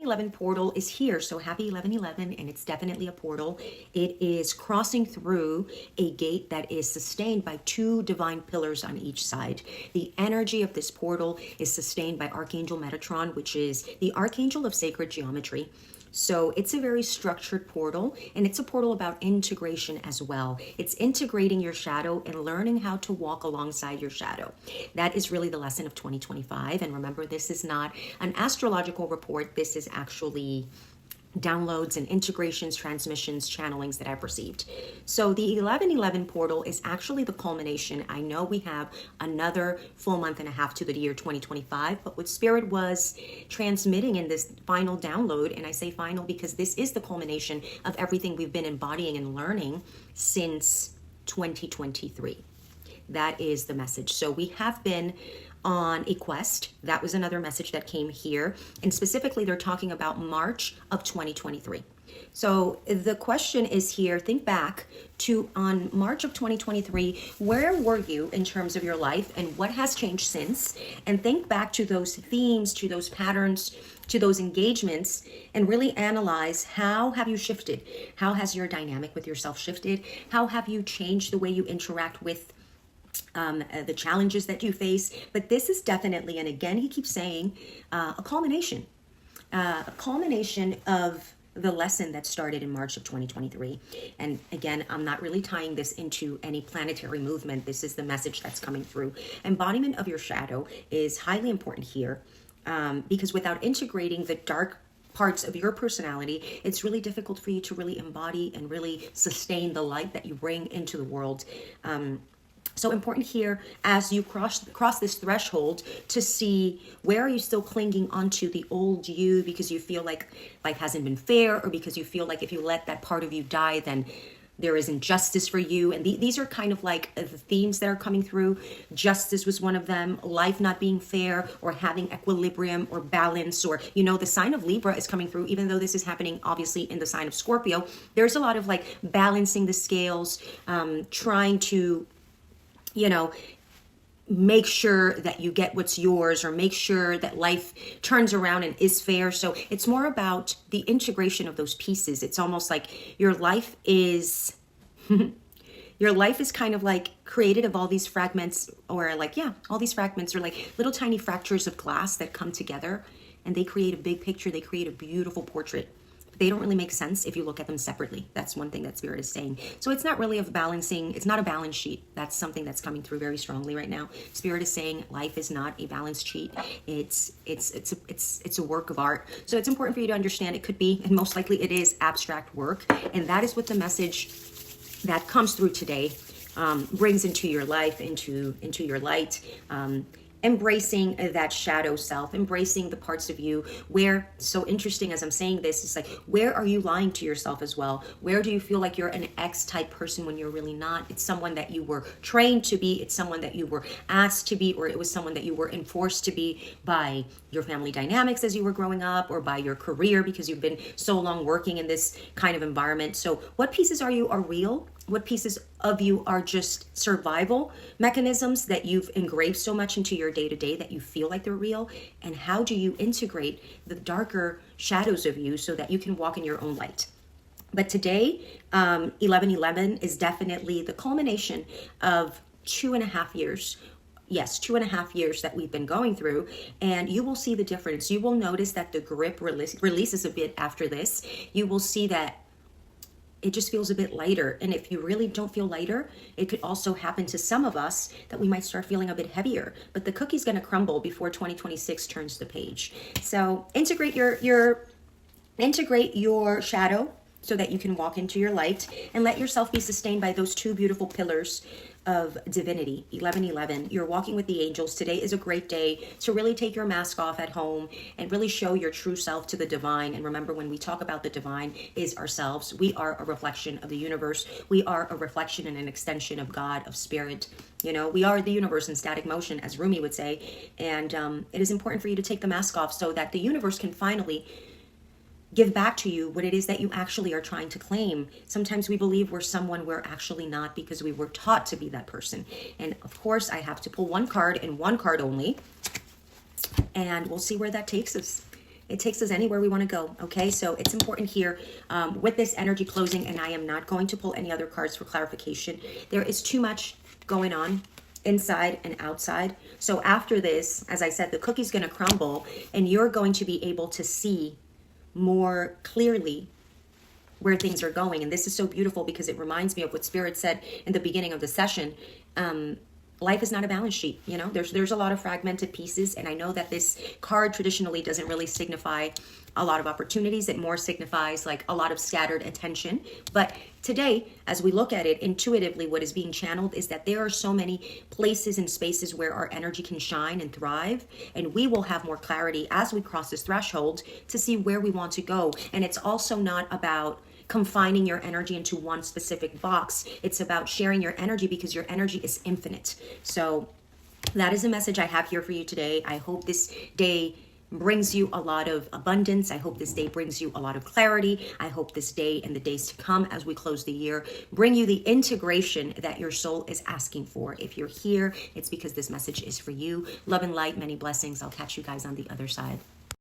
11 portal is here. So happy 11/11, and it's definitely a portal. It is crossing through a gate that is sustained by two divine pillars on each side. The energy of this portal is sustained by Archangel Metatron, which is the archangel of sacred geometry. So it's a very structured portal, and it's a portal about integration as well. It's integrating your shadow and learning how to walk alongside your shadow. That is really the lesson of 2025. And remember, this is not an astrological report. This is actually downloads and integrations, transmissions, channelings that I've received. So the 11/11 portal is actually the culmination. I know we have another full month and a half to the year 2025, but what Spirit was transmitting in this final download, and I say final because this is the culmination of everything we've been embodying and learning since 2023. That is the message. So we have been on a quest. That was another message that came here. And specifically, they're talking about March of 2023. So the question is here, think back to on March of 2023, where were you in terms of your life and what has changed since? And think back to those themes, to those patterns, to those engagements, and really analyze how have you shifted? How has your dynamic with yourself shifted? How have you changed the way you interact with the challenges that you face? But this is definitely, and again, he keeps saying, a culmination of the lesson that started in March of 2023. And again, I'm not really tying this into any planetary movement. This is the message that's coming through. Embodiment of your shadow is highly important here, because without integrating the dark parts of your personality, it's really difficult for you to really embody and really sustain the light that you bring into the world. So important here as you cross this threshold to see, where are you still clinging onto the old you because you feel like life hasn't been fair, or because you feel like if you let that part of you die, then there isn't justice for you. And these are kind of like the themes that are coming through. Justice was one of them. Life not being fair, or having equilibrium or balance, or, the sign of Libra is coming through, even though this is happening obviously in the sign of Scorpio. There's a lot of like balancing the scales, trying to make sure that you get what's yours, or make sure that life turns around and is fair. So it's more about the integration of those pieces. It's almost like your life is kind of like created of all these fragments, or all these fragments are like little tiny fractures of glass that come together, and they create a big picture. They create a beautiful portrait. They don't really make sense if you look at them separately. That's one thing that Spirit is saying. So it's not really it's not a balance sheet. That's something that's coming through very strongly right now. Spirit is saying life is not a balance sheet. It's a work of art. So it's important for you to understand it could be, and most likely it is, abstract work. And that is what the message that comes through today brings into your life, into your light. Embracing that shadow self, embracing the parts of you where, so interesting as I'm saying this, it's like, where are you lying to yourself as well? Where do you feel like you're an X type person when you're really not? It's someone that you were trained to be. It's someone that you were asked to be, or it was someone that you were enforced to be by your family dynamics as you were growing up, or by your career because you've been so long working in this kind of environment. So what pieces are real? What pieces of you are just survival mechanisms that you've engraved so much into your day-to-day that you feel like they're real? And how do you integrate the darker shadows of you so that you can walk in your own light? But today, 11/11 is definitely the culmination of 2.5 years. Yes, 2.5 years that we've been going through, and you will see the difference. You will notice that the grip releases a bit after this. You will see that it just feels a bit lighter. And if you really don't feel lighter, it could also happen to some of us that we might start feeling a bit heavier. But the cookie's going to crumble before 2026 turns the page. So integrate your shadow so that you can walk into your light, and let yourself be sustained by those two beautiful pillars of divinity. 11/11, you're walking with the angels. Today is a great day to really take your mask off at home and really show your true self to the divine. And remember, when we talk about the divine, is ourselves. We are a reflection of the universe. We are a reflection and an extension of God, of Spirit. We are the universe in static motion, as Rumi would say. And it is important for you to take the mask off so that the universe can finally give back to you what it is that you actually are trying to claim. Sometimes we believe we're someone we're actually not because we were taught to be that person. And of course, I have to pull one card and one card only, and we'll see where that takes us. It takes us anywhere we want to go, okay? So it's important here with this energy closing, and I am not going to pull any other cards for clarification. There is too much going on inside and outside. So after this, as I said, the cookie's going to crumble, and you're going to be able to see more clearly where things are going. And this is so beautiful because it reminds me of what Spirit said in the beginning of the session. Life is not a balance sheet. You know, there's a lot of fragmented pieces, and I know that this card traditionally doesn't really signify a lot of opportunities. It more signifies like a lot of scattered attention. But today, as we look at it intuitively, what is being channeled is that there are so many places and spaces where our energy can shine and thrive, and we will have more clarity as we cross this threshold to see where we want to go. And it's also not about confining your energy into one specific box. It's about sharing your energy because your energy is infinite. So that is the message I have here for you today. I hope this day brings you a lot of abundance. I hope this day brings you a lot of clarity. I hope this day and the days to come as we close the year bring you the integration that your soul is asking for. If you're here, it's because this message is for you. Love and light, many blessings. I'll catch you guys on the other side.